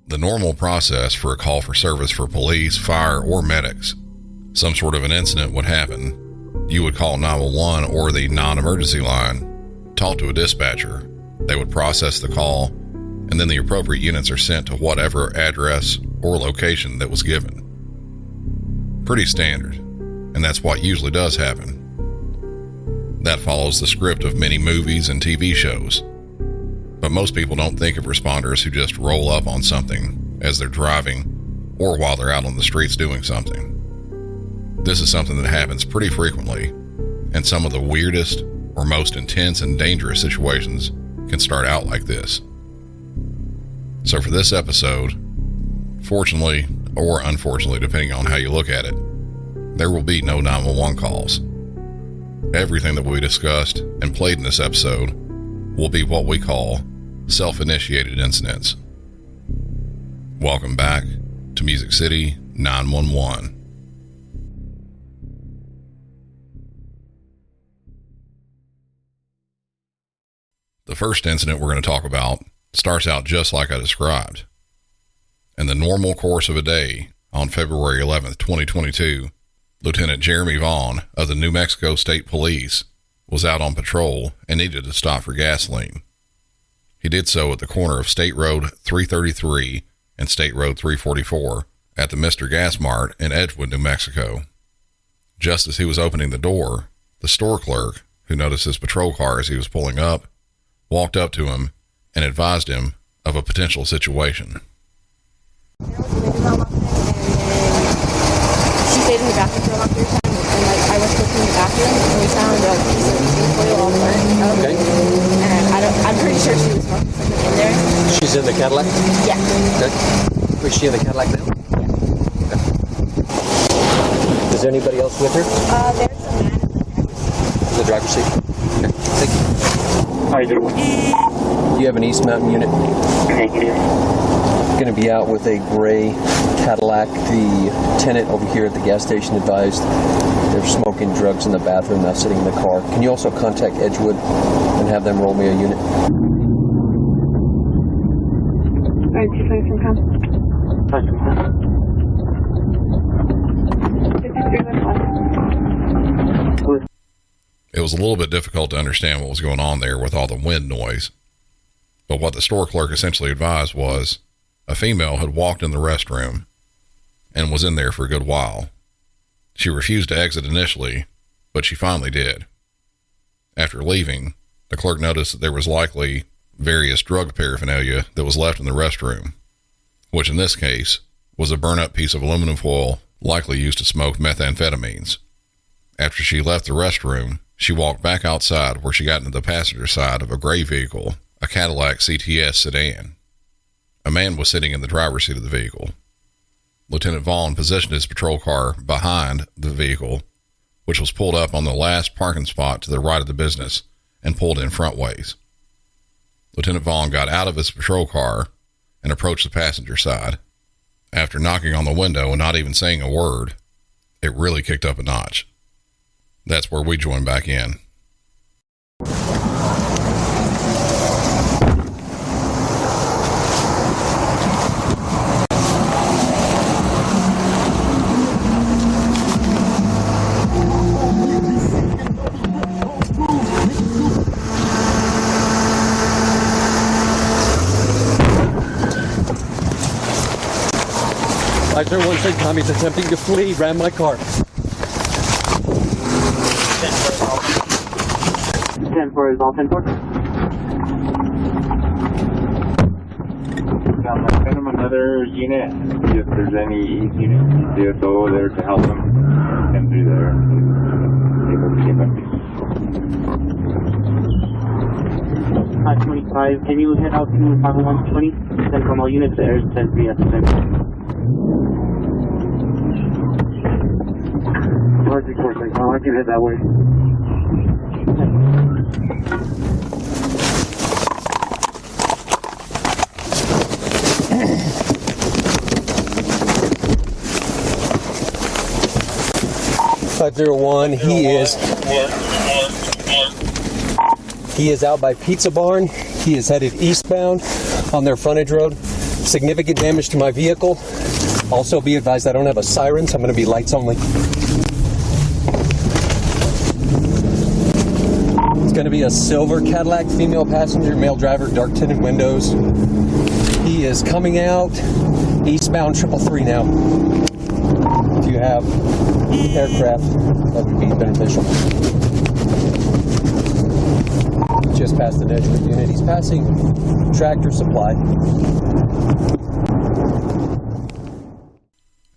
The normal process for a call for service for police, fire, or medics. Some sort of an incident would happen. You would call 911 or the non-emergency line, talk to a dispatcher. They would process the call, and then the appropriate units are sent to whatever address or location that was given. Pretty standard, and that's what usually does happen. That follows the script of many movies and TV shows. But most people don't think of responders who just roll up on something as they're driving or while they're out on the streets doing something. This is something that happens pretty frequently, and some of the weirdest or most intense and dangerous situations can start out like this. So for this episode, fortunately or unfortunately, depending on how you look at it, there will be no 911 calls. Everything that we discussed and played in this episode will be what we call self-initiated incidents. Welcome back to Music City 911. The first incident we're going to talk about starts out just like I described. In the normal course of a day, on February 11th, 2022, Lieutenant Jeremy Vaughn of the New Mexico State Police was out on patrol and needed to stop for gasoline. He did so at the corner of State Road 333 and State Road 344 at the Mr. Gas Mart in Edgewood, New Mexico. Just as he was opening the door, the store clerk, who noticed his patrol car as he was pulling up, walked up to him and advised him of a potential situation. She stayed in the bathroom for a long period of time, and I was cooking in the bathroom, and we found a piece of heating foil all burnt. Okay. And I'm pretty sure she was smoking something in there. She's in the Cadillac? Yeah. Okay. Is she in the Cadillac now? Yeah. Okay. Is there anybody else with her? There's a man In the driver's seat? Okay. Thank you. How you doing? You have an East Mountain unit. Thank you. Going to be out with a gray Cadillac. The tenant over here at the gas station advised they're smoking drugs in the bathroom, not sitting in the car. Can you also contact Edgewood and have them roll me a unit? Alright, 223 come. 53 It was a little bit difficult to understand what was going on there with all the wind noise, but what the store clerk essentially advised was a female had walked in the restroom and was in there for a good while. She refused to exit initially, but she finally did. After leaving, the clerk noticed that there was likely various drug paraphernalia that was left in the restroom, which in this case was a burn-up piece of aluminum foil likely used to smoke methamphetamines. After she left the restroom, she walked back outside where she got into the passenger side of a gray vehicle, a Cadillac CTS sedan. A man was sitting in the driver's seat of the vehicle. Lieutenant Vaughn positioned his patrol car behind the vehicle, which was pulled up on the last parking spot to the right of the business and pulled in front ways. Lieutenant Vaughn got out of his patrol car and approached the passenger side. After knocking on the window and not even saying a word, it really kicked up a notch. That's where we join back in. Lights are one said Tommy's attempting to flee, ran my car. 10-4 is all 10-4. Send them another unit. If there's any East unit, CSO there to help them. Come through there. Able to get back. 525, can you head out to 50120? Send from all units there, send via the Roger, I can head that way. He is out by Pizza Barn. He is headed eastbound on their frontage road. Significant damage to my vehicle. Also be advised I don't have a siren, so I'm going to be lights only. It's going to be a silver Cadillac, female passenger, male driver, dark tinted windows. He is coming out eastbound 333 now. If you have aircraft, that would be beneficial. Just past an Edgewood unit. He's passing Tractor Supply.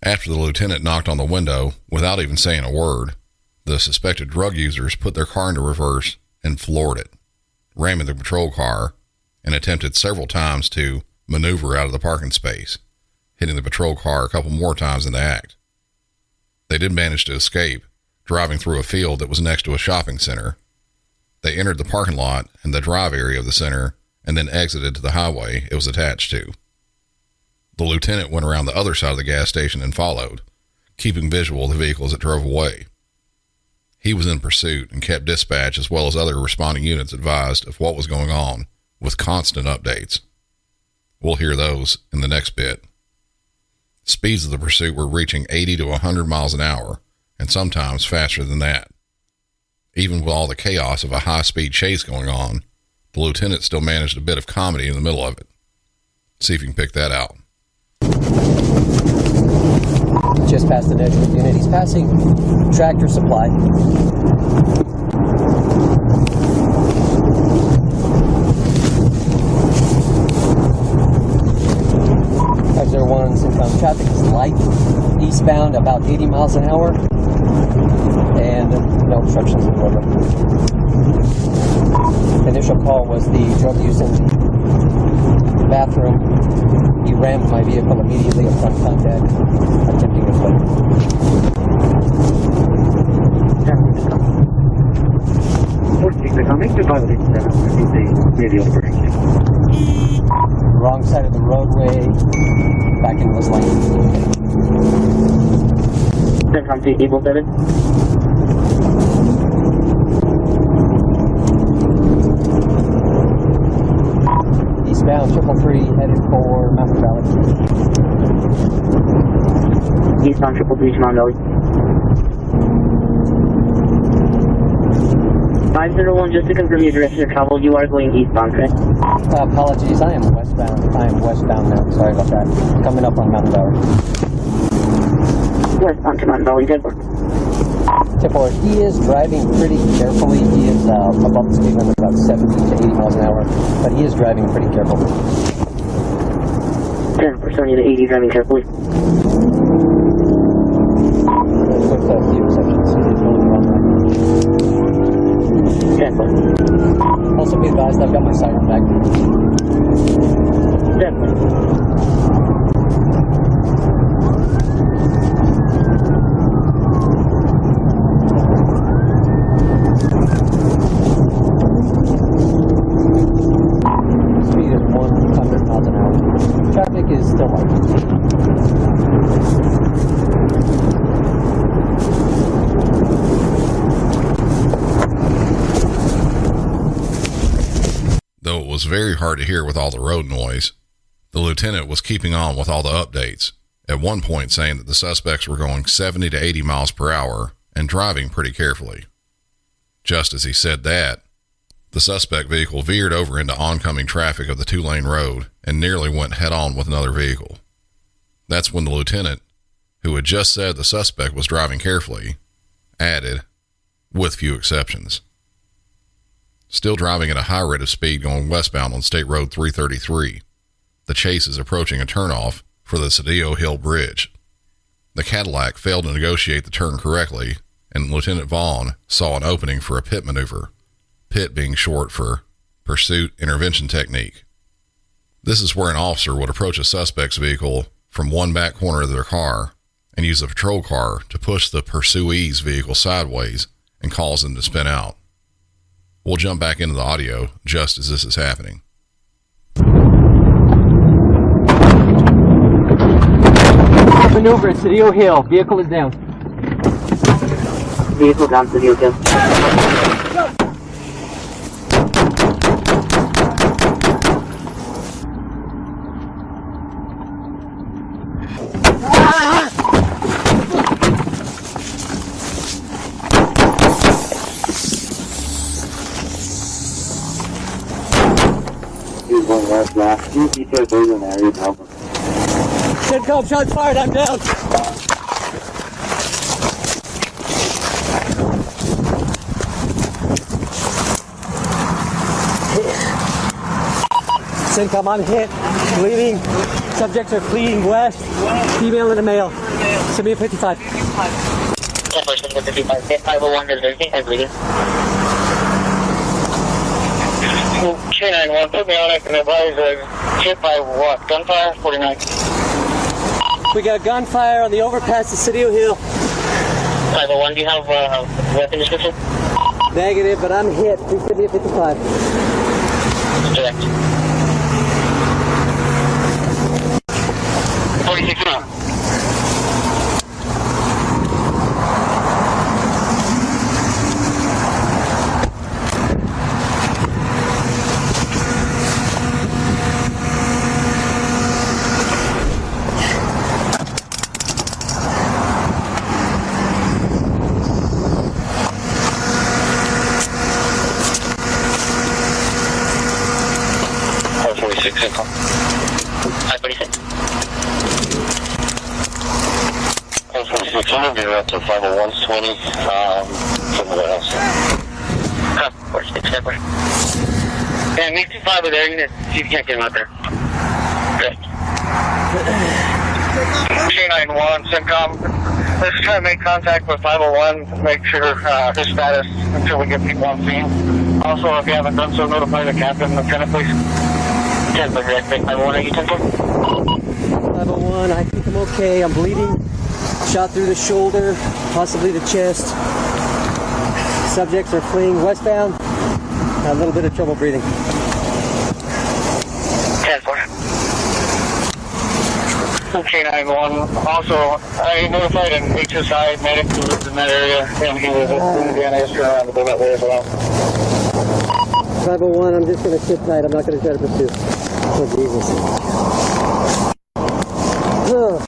After the lieutenant knocked on the window, without even saying a word, the suspected drug users put their car into reverse and floored it, ramming the patrol car, and attempted several times to maneuver out of the parking space, hitting the patrol car a couple more times in the act. They did manage to escape, driving through a field that was next to a shopping center. They entered the parking lot and the drive area of the center and then exited to the highway it was attached to. The lieutenant went around the other side of the gas station and followed, keeping visual of the vehicles that drove away. He was in pursuit and kept dispatch as well as other responding units advised of what was going on with constant updates. We'll hear those in the next bit. Speeds of the pursuit were reaching 80 to 100 miles an hour, and sometimes faster than that. Even with all the chaos of a high-speed chase going on, the lieutenant still managed a bit of comedy in the middle of it. See if you can pick that out. Just past the Edgewood unit. He's passing Tractor Supply. 501 inbound traffic is light, eastbound about 80 miles an hour, and no obstructions in the roadway. Initial call was the drug use in the bathroom. He rammed my vehicle immediately upon contact, attempting to flee. Wrong side of the roadway, back in this lane. 7. Eastbound 333 headed for Mountain Valley. Eastbound 333 to Mountain Valley. 501, just to confirm your direction of travel, you are going eastbound, correct? Apologies, I am westbound. I am westbound now. Sorry about that. Coming up on Mountain Valley. Westbound to Mountain Valley, 10-4. 10-4. He is driving pretty carefully. He is above the speed limit, about 70 to 80 miles an hour, but he is driving pretty carefully. 10-4, 70 to 80, driving carefully. With a few exceptions. He's going the wrong way. 10-4. Also be advised, I've got my siren back. 10-4. Speed is 100 miles an hour. Traffic is still light. Though it was very hard to hear with all the road noise, the lieutenant was keeping on with all the updates, at one point saying that the suspects were going 70 to 80 miles per hour and driving pretty carefully. Just as he said that, the suspect vehicle veered over into oncoming traffic of the two-lane road and nearly went head-on with another vehicle. That's when the lieutenant, who had just said the suspect was driving carefully, added, with few exceptions. Still driving at a high rate of speed going westbound on State Road 333, the chase is approaching a turnoff for the Cedillo Hill Bridge. The Cadillac failed to negotiate the turn correctly, and Lieutenant Vaughn saw an opening for a pit maneuver, pit being short for Pursuit Intervention Technique. This is where an officer would approach a suspect's vehicle from one back corner of their car and use a patrol car to push the pursuee's vehicle sideways and cause them to spin out. We'll jump back into the audio just as this is happening. Maneuver at Cedillo Hill. Vehicle is down. Vehicle down to Cedillo Hill. he's going west last. You said those in the area to help him. CENTCOM, shots fired, I'm down. CENTCOM, I'm hit, bleeding. Subjects are fleeing west. Female and a male. Send me a 55. Yeah, person with 55. 501 is everything. I'm bleeding. K91, put me on it and advise hit by what? Gunfire? 49. We got gunfire on the overpass to City Hill. 501, do you have weapon description? Negative, but I'm hit. Please send me a 55. Direct. 46 now. I'm going to up to 501's 20, somewhere else. 46, separate. Yeah, make 25 over there, you can see if you can't get him out there. Good. K91, CENTCOM, let's try to make contact with 501, make sure his status until we get people on scene. Also, if you haven't done so, notify the captain and lieutenant, please. 10 for direct, 501, are you 10 for? 501, I think I'm okay. I'm bleeding. Shot through the shoulder, possibly the chest. Subjects are fleeing westbound. A little bit of trouble breathing. 10-4. K91. Also, I notified an HSI medic who lives in that area, and he was in Indiana yesterday around the that way as well. 501, I'm just going to sit tight. I'm not going to try to pursue. Oh, Jesus. Oh.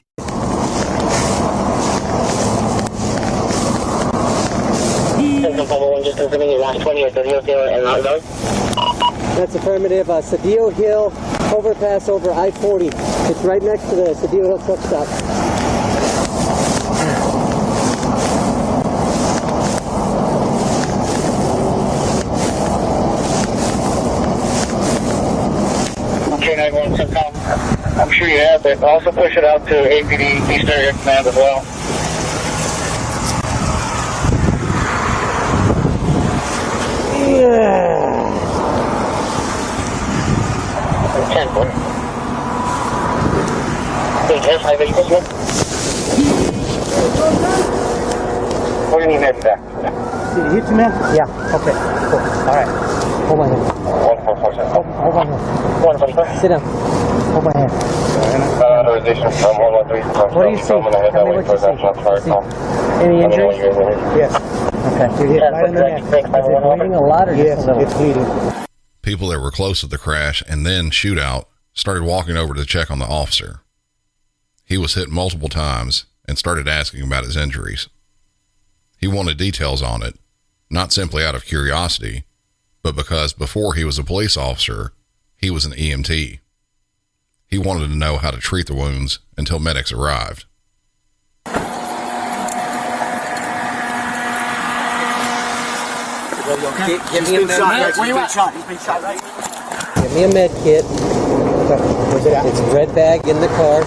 Just confirming you're last 20 or 30 Hill and Mount Road. That's affirmative. Cedillo Hill overpass over I-40. It's right next to the Cedillo Hill truck stop. K91 CENTCOM. I'm sure you have, but also push it out to APD East Area Command as well. Yeah. 10-4. Big S, high vehicles here. What do you need next back? Did you hit you, man? Yeah. Okay. Cool. All right. Hold my hand. 1447. Hold my hand. 144. Sit down. Hold my hand. Authorization from 113. What do you see? Tell me what you see. Any injuries? Yes. Okay. You hit right in the neck. Is it bleeding a lot or just a little? It's bleeding. People that were close to the crash and then shootout started walking over to check on the officer. He was hit multiple times and started asking about his injuries. He wanted details on it, not simply out of curiosity, but because before he was a police officer, he was an EMT. He wanted to know how to treat the wounds until medics arrived. Give me a med kit. Where you at? He's been shot, right? Give me a med kit. Where's it at? It's a red bag in the car.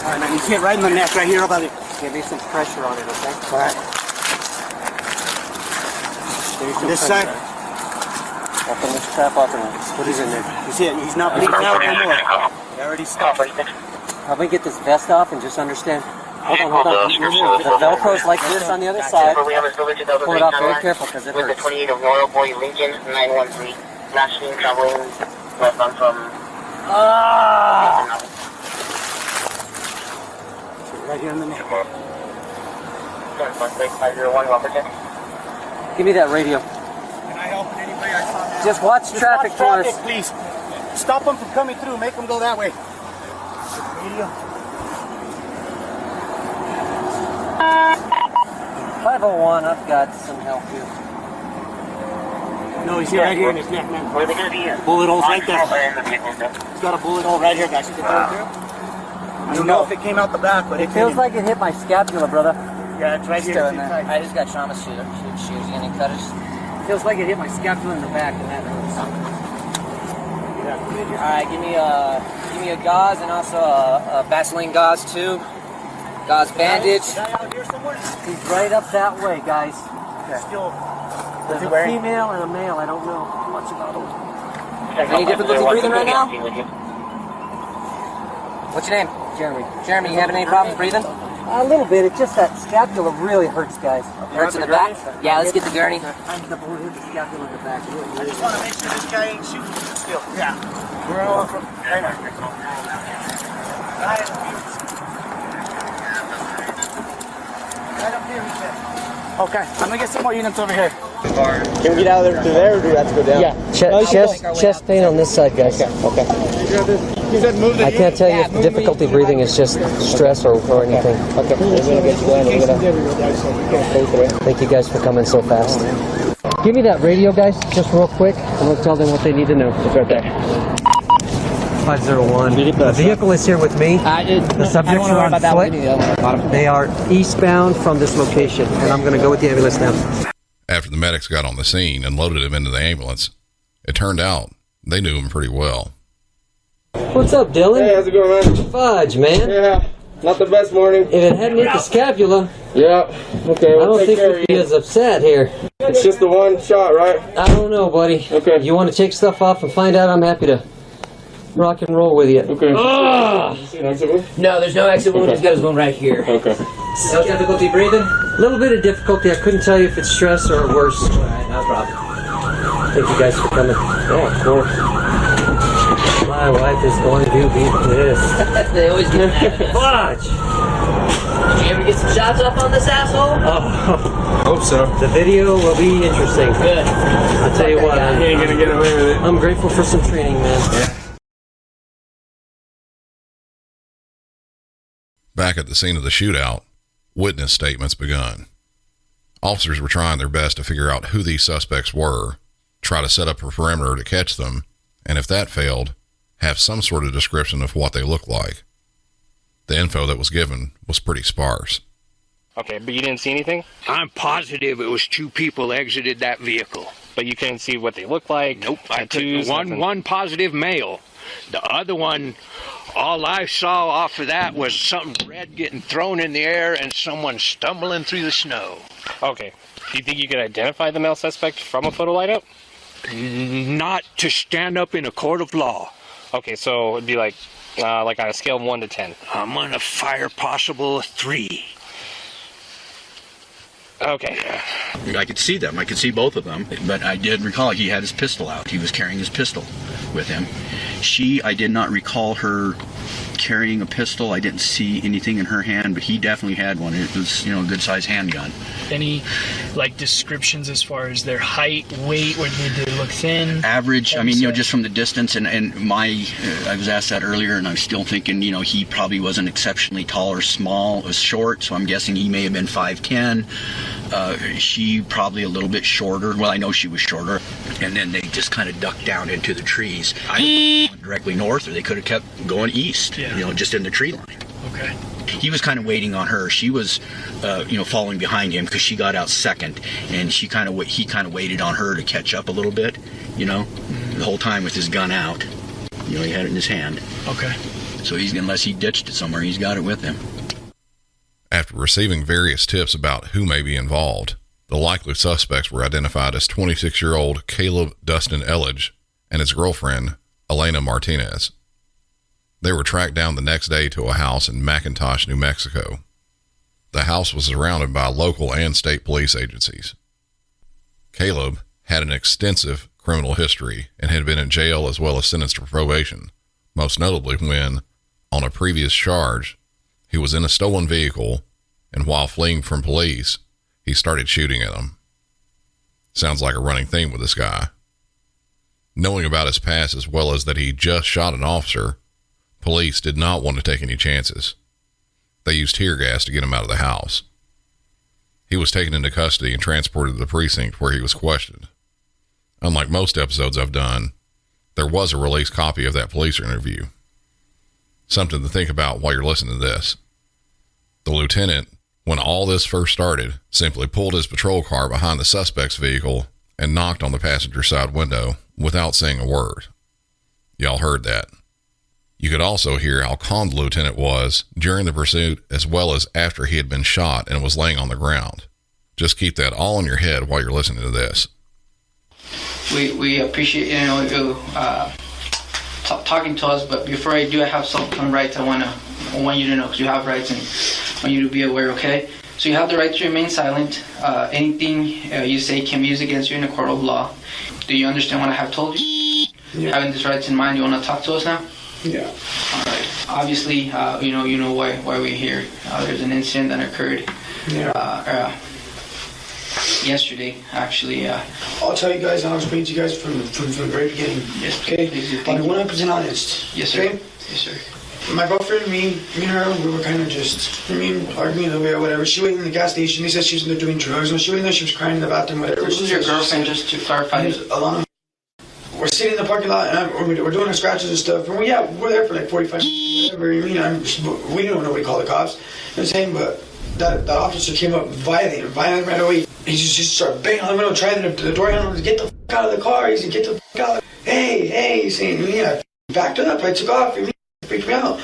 Alright, man, he's hit right in the neck, right here, about it. Give me some pressure on it, okay? Alright. This side. Open this trap off and put it in there. He's hit. He's not bleeding out anymore. He already stopped. Help me get this vest off and just understand. Hold on. The Velcro's like this on the other side. Pull it off very careful because it hurts. With the 28 of Royal Boy Lincoln 913. Last seen traveling westbound from... Right here in the neck. Give me that radio. Can I help in any way? I saw that. Just watch traffic for us. Please. Stop them from coming through. Make them go that way. Radio. 501, I've got some help here. No, he's here, right here in his neck, man. Where are they going to be at? Bullet holes right there. He's got a bullet hole right here, guys. I don't know if it came out the back, but It feels like it hit my scapula, brother. Yeah, it's right Still here. in there. I just got trauma shears and cutters. Feels like it hit my scapula in the back, and that hurts. All right, give me a gauze and also a Vaseline gauze too. Gauze bandage. He's right up that way, guys. Still. There's a female and a male. I don't know much about them. Any difficulty breathing right now? What's your name? Jeremy. Jeremy, you having any problems breathing? A little bit. It's just that scapula really hurts, guys. Hurts in the back? Yeah, let's get the gurney. The bullet hit the scapula in the back. I just want to make sure this guy ain't shooting still. Yeah. We're all from. Right up here, he said. Okay, I'm gonna get some more units over here. Can we get out of there through there, or do we have to go down? Yeah. Chest pain on this side, guys. Okay. I can't tell you if difficulty breathing is just stress or anything. Okay. We're gonna get you going. Thank you guys for coming so fast. Give me that radio, guys, just real quick, and we'll tell them what they need to know. It's right there. 501. The vehicle is here with me. The subjects are on foot. They are eastbound from this location, and I'm going to go with the ambulance now. After the medics got on the scene and loaded him into the ambulance, it turned out they knew him pretty well. What's up, Dylan? Hey, how's it going, man? Fudge, man. Yeah, not the best morning. If it hadn't hit the scapula, Yeah. Okay. I don't think we'd be as upset here. It's just the one shot, right? I don't know, buddy. Okay. You want to take stuff off and find out? I'm happy to rock and roll with you. Okay. No, there's no exit wound. He's got his wound right here. Okay. No difficulty breathing? A little bit of difficulty. I couldn't tell you if it's stress or worse. All right, no problem. Thank you guys for coming. Yeah, of course. My wife is going to be pissed. They always get mad. Fudge! Did you ever get some shots up on this asshole? Oh, hope so. The video will be interesting. Good. I'll tell you what. You ain't gonna get away with it. I'm grateful for some training, man. Yeah. Back at the scene of the shootout, witness statements begun. Officers were trying their best to figure out who these suspects were, try to set up a perimeter to catch them, and if that failed, have some sort of description of what they looked like. The info that was given was pretty sparse. Okay, but you didn't see anything? I'm positive it was two people exited that vehicle. But you couldn't see what they looked like? Nope. Tattoos, One positive male. The other one, all I saw off of that was something red getting thrown in the air and someone stumbling through the snow. Okay. Do you think you could identify the male suspect from a photo lineup? Not to stand up in a court of law. Okay, so it'd be like on a scale of 1 to 10. I'm on a fire possible 3. Okay. I could see them. I could see both of them. But I did recall he had his pistol out. He was carrying his pistol with him. I did not recall her carrying a pistol. I didn't see anything in her hand, but he definitely had one. It was, a good-sized handgun. Any, descriptions as far as their height, weight, or did they look thin? Average, just from the distance, and I was asked that earlier, and I'm still thinking, he probably wasn't exceptionally tall or small, was short, so I'm guessing he may have been 5'10". She probably a little bit shorter. Well, I know she was shorter. And then they just kind of ducked down into the trees. I went directly north, or they could have kept going east, just in the tree line. Okay. He was kind of waiting on her. She was, following behind him because she got out second, and he kind of waited on her to catch up a little bit, the whole time with his gun out. He had it in his hand. Okay. So unless he ditched it somewhere, he's got it with him. After receiving various tips about who may be involved, the likely suspects were identified as 26-year-old Caleb Dustin Elledge and his girlfriend, Elena Martinez. They were tracked down the next day to a house in McIntosh, New Mexico. The house was surrounded by local and state police agencies. Caleb had an extensive criminal history and had been in jail as well as sentenced for probation, most notably when, on a previous charge, he was in a stolen vehicle and while fleeing from police, he started shooting at them. Sounds like a running theme with this guy. Knowing about his past as well as that he just shot an officer, police did not want to take any chances. They used tear gas to get him out of the house. He was taken into custody and transported to the precinct where he was questioned. Unlike most episodes I've done, there was a released copy of that police interview. Something to think about while you're listening to this. The lieutenant, when all this first started, simply pulled his patrol car behind the suspect's vehicle and knocked on the passenger side window without saying a word. Y'all heard that. You could also hear how calm the lieutenant was during the pursuit as well as after he had been shot and was laying on the ground. Just keep that all in your head while you're listening to this. We appreciate you talking to us, but before I do, I have some rights I want you to know, because you have rights and I want you to be aware, okay? So you have the right to remain silent. Anything you say can be used against you in a court of law. Do you understand what I have told you? Yeah. Having these rights in mind, you want to talk to us now? Yeah. All right. Obviously, you know why we're here. There's an incident that occurred. Yeah. Yesterday, actually. I'll tell you guys, I'll explain to you guys from the very beginning. Yes, okay? I'll be 100% honest. Yes, sir. Okay? Yes, sir. My girlfriend, me and her, we were kind of just, arguing a little bit or whatever. She went in the gas station. They said she was in there doing drugs. When she went in there, she was crying in the bathroom, whatever. Who's your girlfriend, just to clarify? Alana. We're sitting in the parking lot, and we're doing our scratches and stuff. And we're there for like 45 minutes, whatever. We don't know what we call the cops. You know what I'm saying? But that officer came up violent right away. He just started banging on the window, trying the door handle to get the f*** out of the car. He said, get the f*** out. Hey, he's saying, I backed up. I took off. It freaked me out.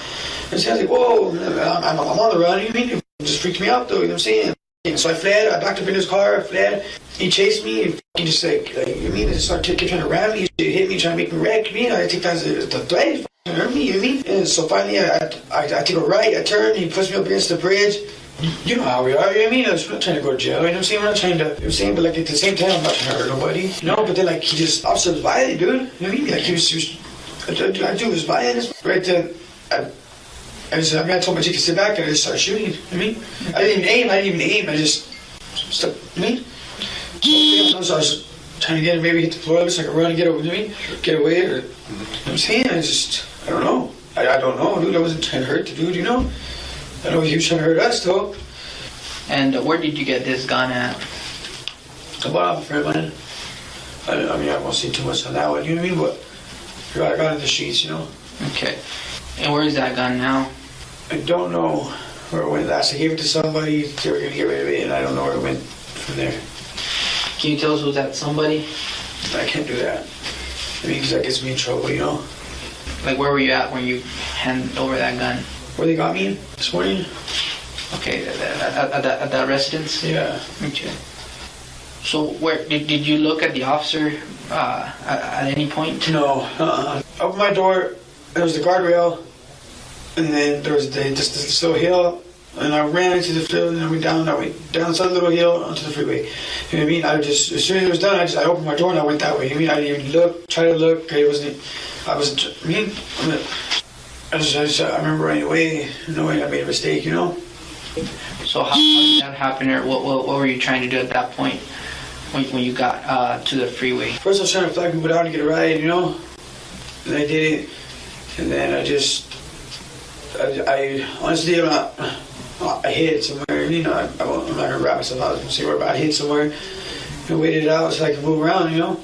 And so I was like, whoa, I'm on the run. You mean? It just freaked me out, though. You know what I'm saying? And so I fled. I backed up in his car. I fled. He chased me. And he just you mean? He started trying to ram me. He hit me, trying to make me wreck me. I take that as the threat. He hurt me. You know what I mean? And so finally, I take a right. I turn. He puts me up against the bridge. You know how we are, you know what I mean? I'm not trying to go to jail, you know what I'm saying? We're not trying to, you know what I'm saying? But like at the same time, I'm not trying to hurt nobody, you know? But then like officer was violent, dude, you know what I mean? Like he was I do was violent, right then, I told my chick to sit back and I just started shooting, you know what I mean? I didn't even aim, I just stuck, you know what I mean? So I was trying to get him, maybe hit the floor, so I could run and get away, you know what I mean? Get away, or, you know what I'm saying? I don't know. I don't know, dude, I wasn't trying to hurt the dude, you know? I know he was trying to hurt us, though. And where did you get this gun at? I bought off a friend, man. I mean, I won't say too much on that one, you know what I mean? But I got it in the streets, you know? Okay. And where is that gun now? I don't know where it went last. I gave it to somebody. They were going to get rid of it, and I don't know where it went from there. Can you tell us who's that somebody? I can't do that. I mean, because that gets me in trouble, you know? Like, where were you at when you handed over that gun? Where they got me this morning. Okay, at that residence? Yeah. Okay. So where did you look at the officer at any point? No. Opened my door, there was the guardrail, and then there was this little hill, and I ran into the field, and I went down the little hill onto the freeway. You know what I mean? As soon as it was done, I opened my door and I went that way. You know what I mean? I didn't even try to look. I remember running away, knowing I made a mistake, you know? So how did that happen, or what were you trying to do at that point when you got to the freeway? First I was trying to flag people down to get a ride, you know? And I did it. And then I honestly, I hid somewhere, you know? I'm not going to wrap myself out and say where, but I hid somewhere and waited it out so I could move around, you know?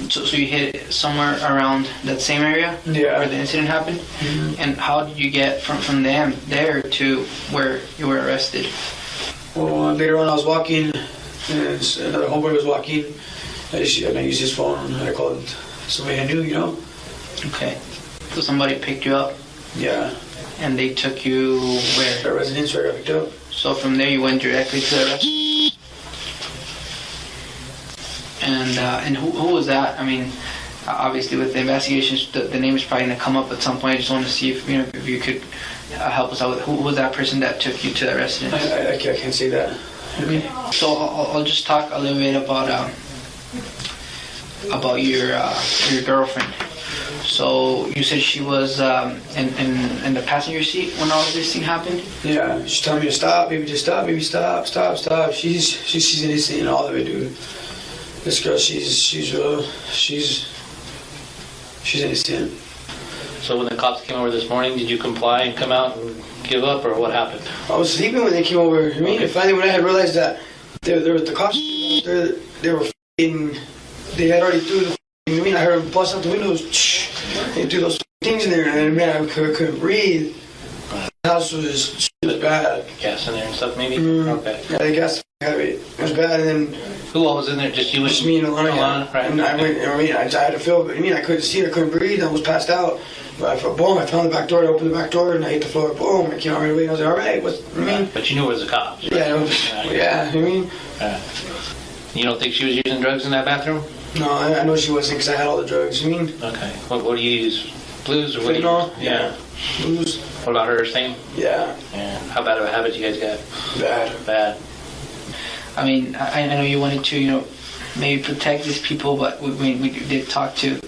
So you hid it somewhere around that same area where the incident happened? Mm-hmm. And how did you get from them there to where you were arrested? Well, later on I was walking, and another homeboy was walking, and I used his phone, and I called somebody I knew, you know? Okay. So somebody picked you up? Yeah. And they took you where? The residence where I got picked up. So from there you went directly to the residence? And who was that? I mean, obviously with the investigations, the name is probably going to come up at some point. I just want to see if you could help us out with who was that person that took you to the residence? I can't say that. Okay. So I'll just talk a little bit about about your girlfriend. So you said she was in the passenger seat when all of this thing happened? Yeah, she's telling me to stop, baby, just stop, baby, stop. She's innocent in all of it, dude. This girl, she's innocent. So when the cops came over this morning, did you comply and come out and give up, or what happened? I was sleeping when they came over. I mean, and finally when I had realized that there was the cops, they had already threw the. I mean, I heard them bust out the windows. They threw those things in there, and man, I couldn't breathe. The house was bad. Gas in there and stuff, maybe? Okay. Yeah, the gas heavy. It was bad, and then. Who all was in there? Just you and Just me and Alana. Right. And I had to feel, I couldn't see, I couldn't breathe, I was passed out. But boom, I found the back door, I opened the back door, and I hit the floor, boom, I came out right away, I was like, all right, But you knew it was the cops. Right? Yeah, You don't think she was using drugs in that bathroom? No, I know she wasn't, because I had all the drugs, Okay. What do you use? Blues or what? Fentanyl? Yeah. Blues. What about her, same? Yeah. How bad of a habit you guys got? Bad. I mean, I know you wanted to, maybe protect these people, but we did talk to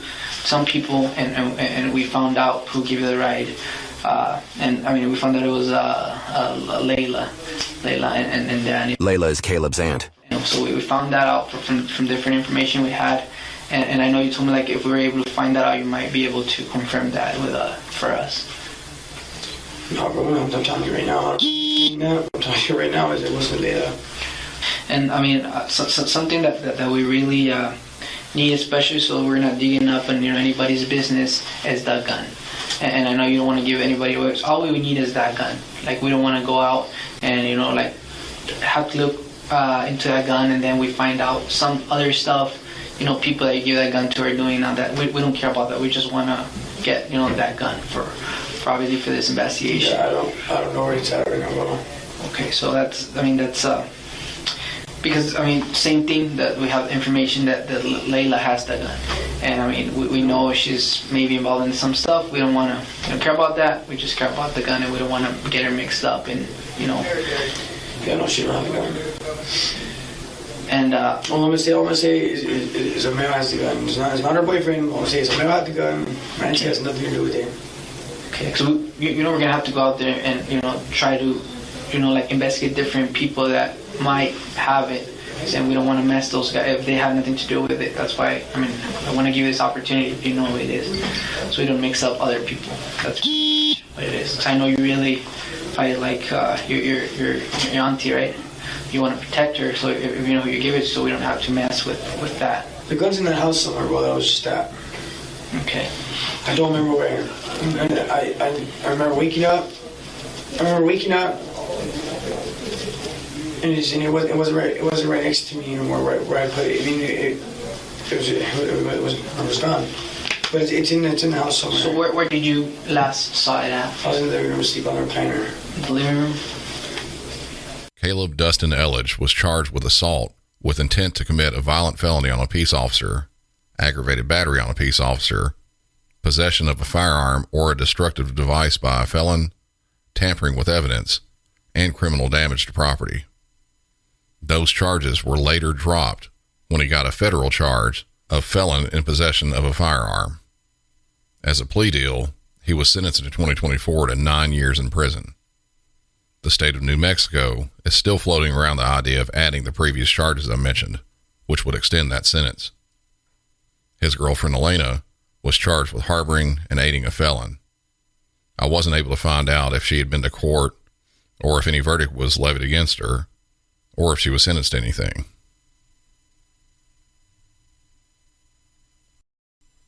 some people, and we found out who gave you the ride. And I mean, we found out it was Layla and Danny. Layla is Caleb's aunt. So we found that out from different information we had, and I know you told me like if we were able to find that out, you might be able to confirm that with for us. No, bro, I'm telling you right now. I'm telling you right now, it wasn't Layla. And I mean, something that we really need, especially so we're not digging up in anybody's business, is that gun. And I know you don't want to give anybody away. All we need is that gun. Like, we don't want to go out and have to look into that gun, and then we find out some other stuff. People that you give that gun to are doing that. We don't care about that. We just want to get that gun for probably for this investigation. Yeah, I don't know where it's at right now. Okay, so that's because same thing, that we have information that Layla has that gun, and we know she's maybe involved in some stuff. We don't care about that. We just care about the gun, and we don't want to get her mixed up in Yeah, no, she don't have a gun. And all I'm gonna say is a male has the gun. It's not her boyfriend. All I'm gonna say is a male has the gun. Randy has nothing to do with it. Okay, so we're gonna have to go out there and try to investigate different people that might have it, and we don't want to mess those guys if they have nothing to do with it. That's why I want to give you this opportunity if you know who it is, so we don't mix up other people. That's what it is. 'Cause I know you really fight like your auntie, right? You want to protect her, so if you know who you give it, so we don't have to mess with that. The gun's in that house somewhere, bro. That was just that. Okay. I don't remember where. I remember waking up. And it wasn't right next to me anymore. Where I put it. It was gone. But it's in the house somewhere. So where did you last saw it at? I was in the living room asleep on the recliner. The living room. Caleb Dustin Elledge was charged with assault with intent to commit a violent felony on a peace officer, aggravated battery on a peace officer, possession of a firearm or a destructive device by a felon, tampering with evidence, and criminal damage to property. Those charges were later dropped when he got a federal charge of felon in possession of a firearm. As a plea deal, he was sentenced in 2024 to 9 years in prison. The state of New Mexico is still floating around the idea of adding the previous charges I mentioned, which would extend that sentence. His girlfriend Elena was charged with harboring and aiding a felon. I wasn't able to find out if she had been to court or if any verdict was levied against her or if she was sentenced to anything.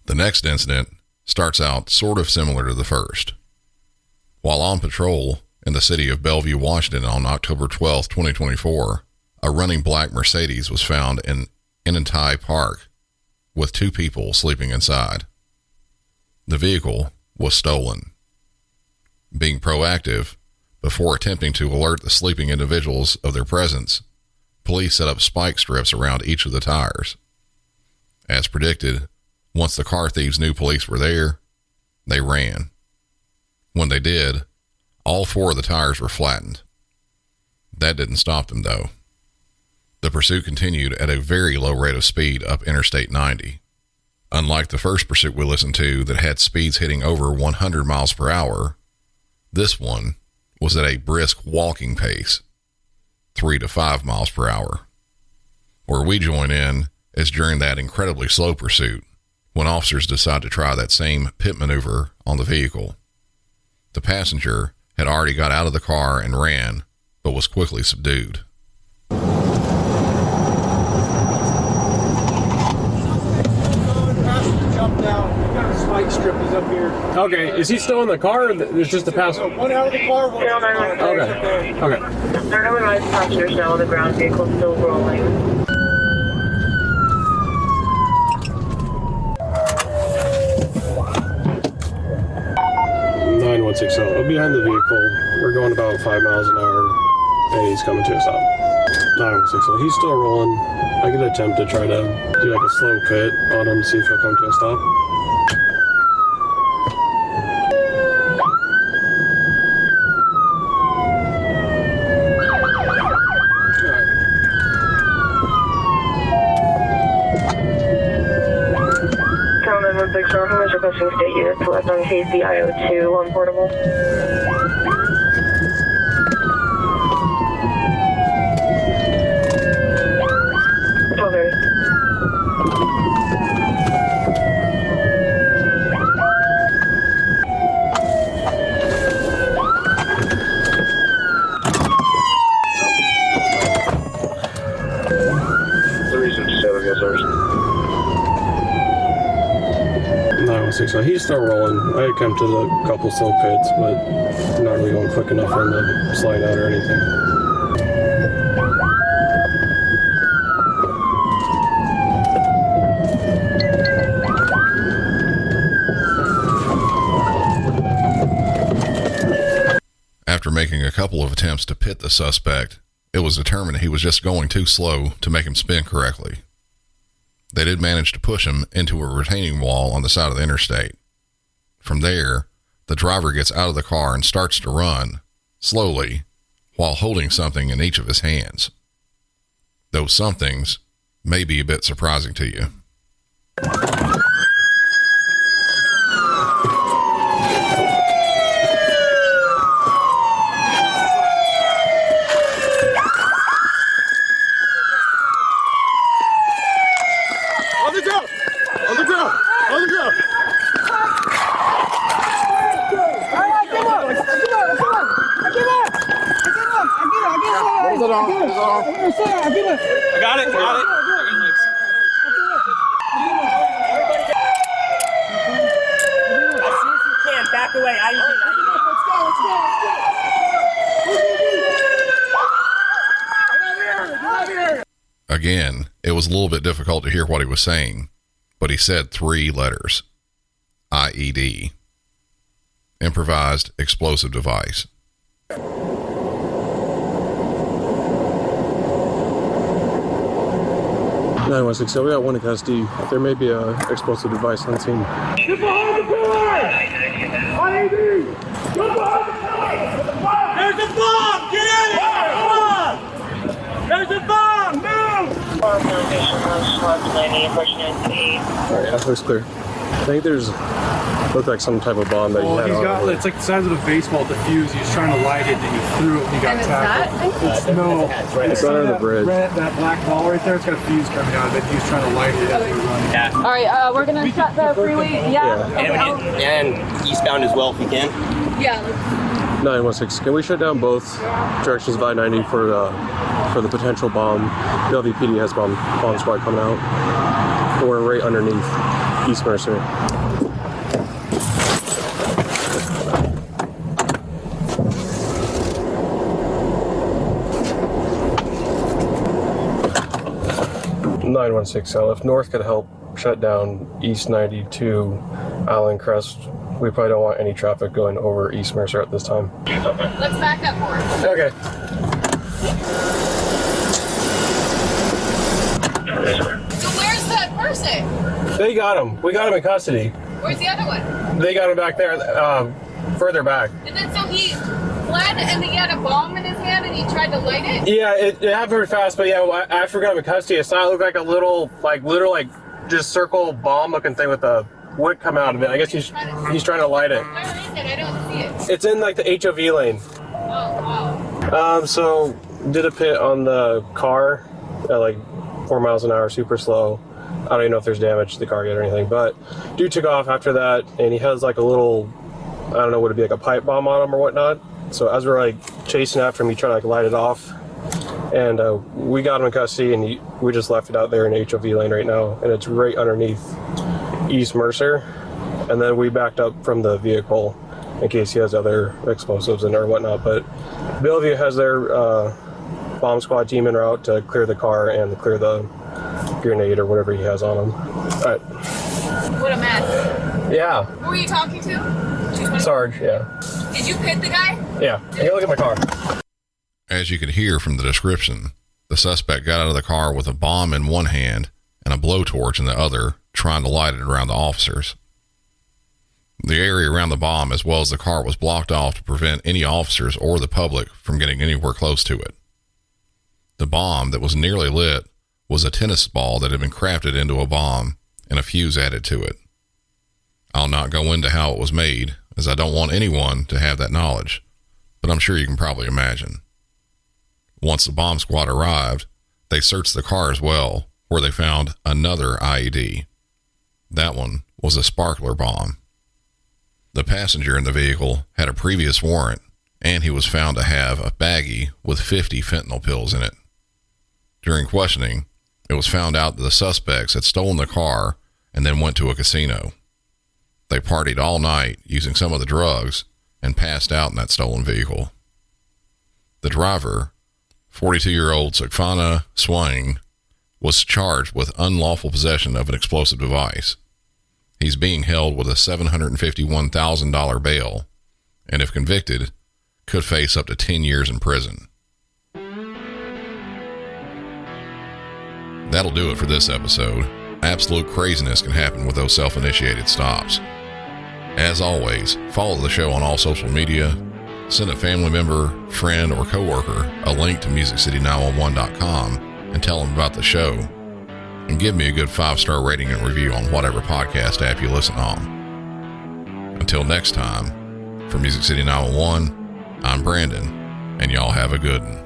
The next incident starts out sort of similar to the first. While on patrol in the city of Bellevue, Washington on October 12, 2024, a running black Mercedes was found in Inantai Park with 2 people sleeping inside. The vehicle was stolen. Being proactive, before attempting to alert the sleeping individuals of their presence, police set up spike strips around each of the tires. As predicted, once the car thieves knew police were there, they ran. When they did, all 4 of the tires were flattened. That didn't stop them, though. The pursuit continued at a very low rate of speed up Interstate 90, Unlike the first pursuit we listened to that had speeds hitting over 100 miles per hour, this one was at a brisk walking pace, 3 to 5 miles per hour. Where we join in is during that incredibly slow pursuit, when officers decide to try that same pit maneuver on the vehicle. The passenger had already got out of the car and ran, but was quickly subdued. Spike strip is up here. Okay, is he still in the car, or there's just a passenger? One out of the car, one out of the car. Okay. They're going to passengers now. The ground vehicle's still rolling. We're behind the vehicle. We're going about 5 miles an hour, and he's coming to a stop. 9160. He's still rolling. I could attempt to try to do like a slow pit on him, see if he'll come to a stop. Is requesting state units left on KZIO2 on portable. So he's still rolling. I attempted a couple slow pits, but not really going quick enough for him to slide out or anything. After making a couple of attempts to pit the suspect, it was determined he was just going too slow to make him spin correctly. They did manage to push him into a retaining wall on the side of the interstate. From there, the driver gets out of the car and starts to run, slowly, while holding something in each of his hands. Those somethings may be a bit surprising to you. I got it. As soon as you can, back away. Again, it was a little bit difficult to hear what he was saying, but he said 3 letters. IED. Improvised explosive device. 9160, we got one in custody. There may be an explosive device on scene. Get behind the pillar! IED! Get behind the pillar! There's a bomb! Get in here! Come on! There's a bomb! Move! Alright, that looks clear. I think there's looked like some type of bomb that he had he's got, it's like the size of a baseball diffuse. He was trying to light it, and he threw it, and he got tackled. It's under the bridge. That black ball right there, it's got a fuse coming out of it. He was trying to light it as we were running. Yeah. All right, we're gonna shut the freeway. Yeah. And eastbound as well if you can. Yeah. 916, can we shut down both directions of I-90 for the potential bomb? The LVPD has bomb squad coming out. We're right underneath East Mercer. If North could help shut down East 92 Island Crest, we probably don't want any traffic going over East Mercer at this time. Let's back up for it. Okay. So where's that person? They got him. We got him in custody. Where's the other one? They got him back there, further back. And then so he fled and he had a bomb in his hand and he tried to light it? Yeah, it happened very fast, but yeah, after we got him in custody, it looked like a little just circle bomb looking thing with a wood come out of it. I guess he's trying to light it. Where is it? I don't see it. It's in like the HOV lane. Oh, wow. So did a pit on the car at like 4 miles an hour, super slow. I don't even know if there's damage to the car yet or anything, but dude took off after that, and he has like a little, I don't know, would it be like a pipe bomb on him or whatnot? So as we're like chasing after him, he tried to like light it off, and we got him in custody, and we just left it out there in HOV lane right now, and it's right underneath East Mercer, and then we backed up from the vehicle in case he has other explosives in there or whatnot. But Bellevue has their bomb squad team en route to clear the car and clear the grenade or whatever he has on him. All right. What a mess. Yeah. Who were you talking to? Sarge, yeah. Did you pit the guy? Yeah. Hey, look at my car. As you could hear from the description, the suspect got out of the car with a bomb in one hand and a blowtorch in the other, trying to light it around the officers. The area around the bomb, as well as the car, was blocked off to prevent any officers or the public from getting anywhere close to it. The bomb that was nearly lit was a tennis ball that had been crafted into a bomb and a fuse added to it. I'll not go into how it was made, as I don't want anyone to have that knowledge, but I'm sure you can probably imagine. Once the bomb squad arrived, they searched the car as well, where they found another IED. That one was a sparkler bomb. The passenger in the vehicle had a previous warrant, and he was found to have a baggie with 50 fentanyl pills in it. During questioning, it was found out that the suspects had stolen the car and then went to a casino. They partied all night using some of the drugs and passed out in that stolen vehicle. The driver, 42-year-old Sakfana Swain, was charged with unlawful possession of an explosive device. He's being held with a $751,000 bail, and if convicted, could face up to 10 years in prison. That'll do it for this episode. Absolute craziness can happen with those self-initiated stops. As always, follow the show on all social media, send a family member, friend, or coworker a link to MusicCity911.com and tell them about the show, and give me a good 5-star rating and review on whatever podcast app you listen on. Until next time, for Music City 911, I'm Brandon, and y'all have a good one.